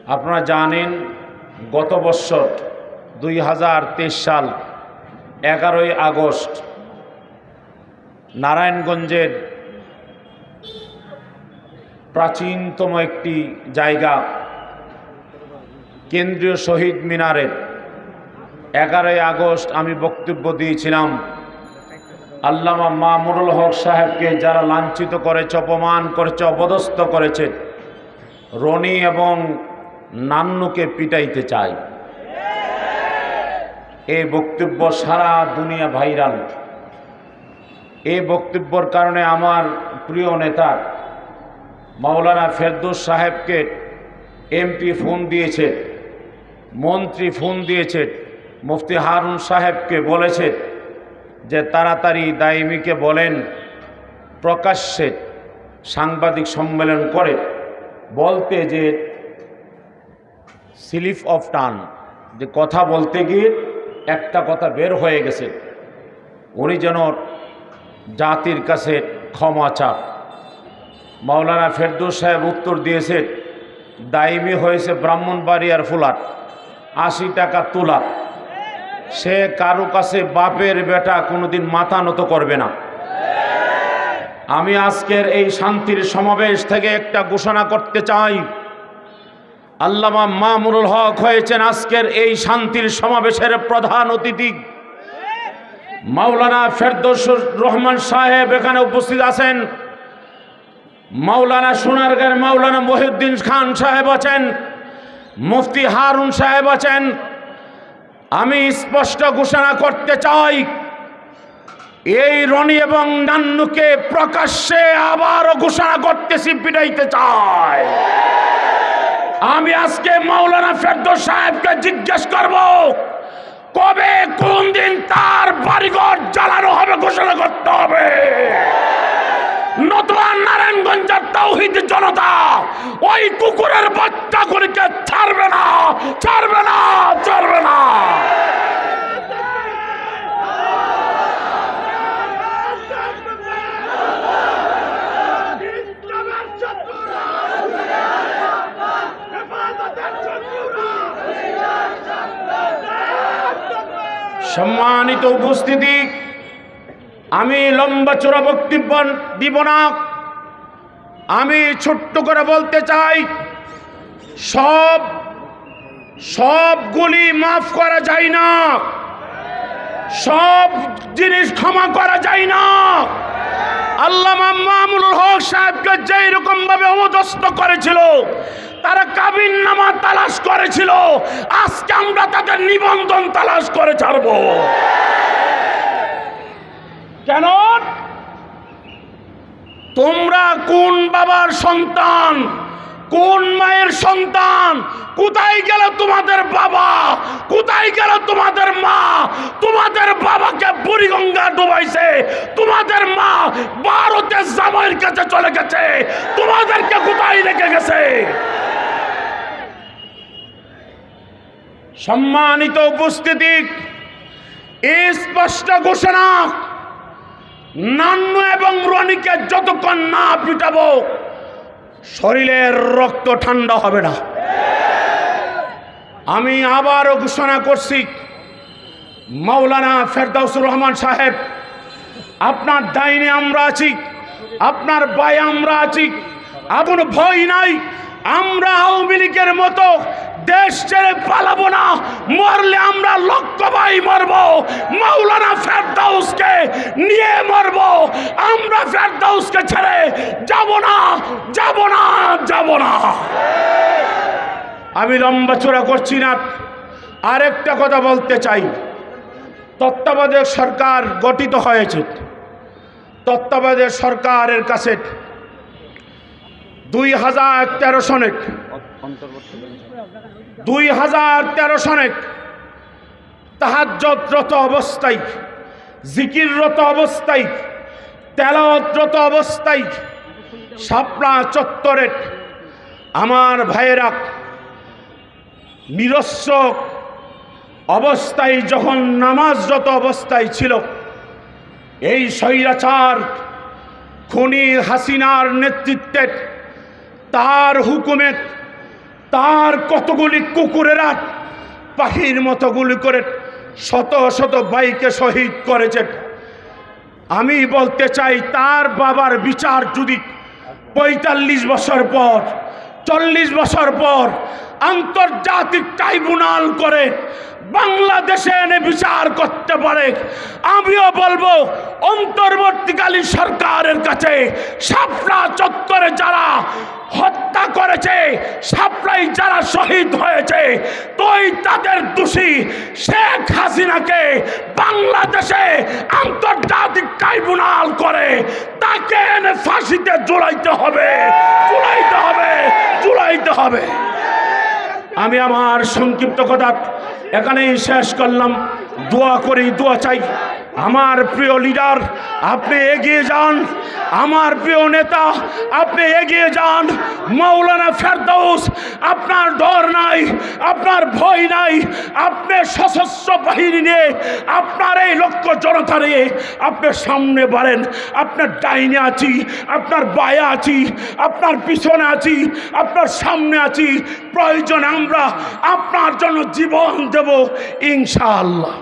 আপনারা জানেন গত বছর 2023 সাল 11ই আগস্ট নারায়ণগঞ্জের প্রাচীনতম একটি জায়গা কেন্দ্রীয় শহীদ মিনারের 11ই আগস্ট আমি বক্তব্য দিয়েছিলাম। আল্লামা মামুনুল হক সাহেবকে যারা লাঞ্ছিত করেছে, অপমান করেছে, অপদস্থ করেছে, রনি এবং নান্নুকে পিটাইতে চায়। এই বক্তব্য সারা দুনিয়া ভাইরাল। এই বক্তব্যের কারণে আমার প্রিয় নেতা মাওলানা ফেরদৌস সাহেবকে এমপি ফোন দিয়েছে, মন্ত্রী ফোন দিয়েছে, মুফতি হারুন সাহেবকে বলেছে যে তাড়াতাড়ি দাইমিকে বলেন প্রকাশ্যে সাংবাদিক সম্মেলন করে বলতে, যে স্লিপ অফ টান, যে কথা বলতে গিয়ে একটা কথা বের হয়ে গেছে, উনি যেন জাতির কাছে ক্ষমা চান। মাওলানা ফেরদৌস সাহেব উত্তর দিয়েছে, দাইমি হয়েছে ব্রাহ্মণবাড়িয়ার ফুলাট, 80 টাকা তোলা। সে কারো কাছে বাপের বেটা কোনোদিন মাথা নত করবে না। আমি আজকের এই শান্তির সমাবেশ থেকে একটা ঘোষণা করতে চাই, আল্লামা মামুনুল হক হয়েছেন আজকের এই শান্তির সমাবেশের প্রধান অতিথি। মাওলানা ফেরদৌস রহমান সাহেব এখানে উপস্থিত আছেন, মাওলানা সোনারগাঁয়ের মাওলানা মহিউদ্দিন খান সাহেব আছেন, মুফতি হারুন সাহেব আছেন। আমি স্পষ্ট ঘোষণা করতে চাই, এই রনি এবং নান্নুকে প্রকাশ্যে আবারও ঘোষণা করতেছি, পিটাইতে চাই। আমি আজকে মাওলানা ফেরদৌস সাহেবকে জিজ্ঞেস করব, কবে কোন দিন তার বাড়িঘর জ্বালানো হবে ঘোষণা করতে হবে। নতুবা নারায়ণগঞ্জের তাওহীদ জনতা ওই কুকুরের বাচ্চাগুলিকে ছাড়বে না, ছাড়বে না, ছাড়বে না। সম্মানিত উপস্থিতি, আমি লম্বা চূড়া বক্তব্য দিব না। আমি ছোট্ট করে বলতে চাই, সবগুলি মাফ করা যায় না, সব জিনিস ক্ষমা করা যায় না। আল্লামা মামুনুল হক সাহেবকে যেই রকম ভাবে অপদস্থ করেছিল, তারা কাবিননামা তালাশ করেছিল, আজকে আমরা তাদের নিবন্ধন তালাশ করে ছাড়ব। কেন? তোমরা কোন বাবার সন্তান, কোন মায়ের সন্তান? কোথায় গেল তোমাদের বাবা? কোথায় গেল তোমাদের মা? তোমাদের বাবাকে বুড়িগঙ্গা ডুবাইছে, তোমাদের মা ভারতে জামাইয়ের কাছে চলে গেছে, তোমাদেরকে কোথায় রেখে গেছে? সম্মানিত উপস্থিতি, স্পষ্ট ঘোষণা, নান্নু এবং রনিকে যতক্ষণ না পিটাবো শরীরের রক্ত ঠান্ডা হবে না। আমি আবারও ঘোষণা করছি, মাওলানা ফেরদৌস রহমান সাহেব, আপনার ডাইনে আমরা আছি, আপনার বায়ে আমরা আছি, আপন ভয় নাই। আমরা আওয়ামী লীগের মতো দেশ ছেড়ে পালাবো না, মরলে আমরা লক্ষ ভাই মরব, মাওলানা ফেরদৌসকে নিয়ে মরব। আমরা ফেরদৌসকে ছেড়ে যাব না, যাব না, যাব না। আমি লম্বা চূড়া করছি না। আরেকটা কথা বলতে চাই, তত্ত্বাবধায়ক সরকার গঠিত হয়েছে। তত্ত্বাবধায়ক সরকারের কাছে 2013 সনে তাহাজ্জুদরত অবস্থায়, জিকিররত অবস্থায়, তেলাওয়াতরত অবস্থায় শাপলা চত্বরে আমার ভাইয়েরা নিরস্ত্র অবস্থায় যখন নামাজরত অবস্থায় ছিল, এই স্বৈরাচার খুনি হাসিনার নেতৃত্বে, তার হুকুমে তার কতগুলি কুকুরেরা পাখির মতো গুলি করে শত শত ভাইকে শহীদ করেছে। আমি বলতে চাই, তার বাবার বিচার যদি ৪৫ বছর পর, ৪০ বছর পর আন্তর্জাতিক ট্রাইব্যুনাল করে বাংলাদেশে এনে বিচার করতে পারে, আমিও বলবো অন্তর্বর্তীকালীন সরকারের কাছে শাপলা চত্বরে যারা হত্যা করেছে, শাপলায় যারা শহীদ হয়েছে, তোই তাদের দোষী শেখ হাসিনাকে বাংলাদেশে আন্তর্জাতিক ট্রাইব্যুনাল করে তাকে এনে ফাঁসিতে ঝুলাইতে হবে, ঝুলাইতে হবে, ঝুলাইতে হবে। আমি আমার সংক্ষিপ্ত কথা এখানেই শেষ করলাম। দোয়া করি, দোয়া চাই। আমার প্রিয় লিডার, আপনি এগিয়ে যান। আমার প্রিয় নেতা, আপনি এগিয়ে যান। মাওলানা ফেরদৌস, আপনার ডর নাই, আপনার ভয় নাই। আপনি সশস্ত্র বাহিনী নিয়ে, আপনার এই লক্ষ জনতা নিয়ে আপনি সামনে বাড়েন। আপনার ডাইনে আছি, আপনার বায়ে আছি, আপনার পিছনে আছি, আপনার সামনে আছি। প্রয়োজনে আমরা আপনার জন্য জীবন দেব ইনশাআল্লাহ।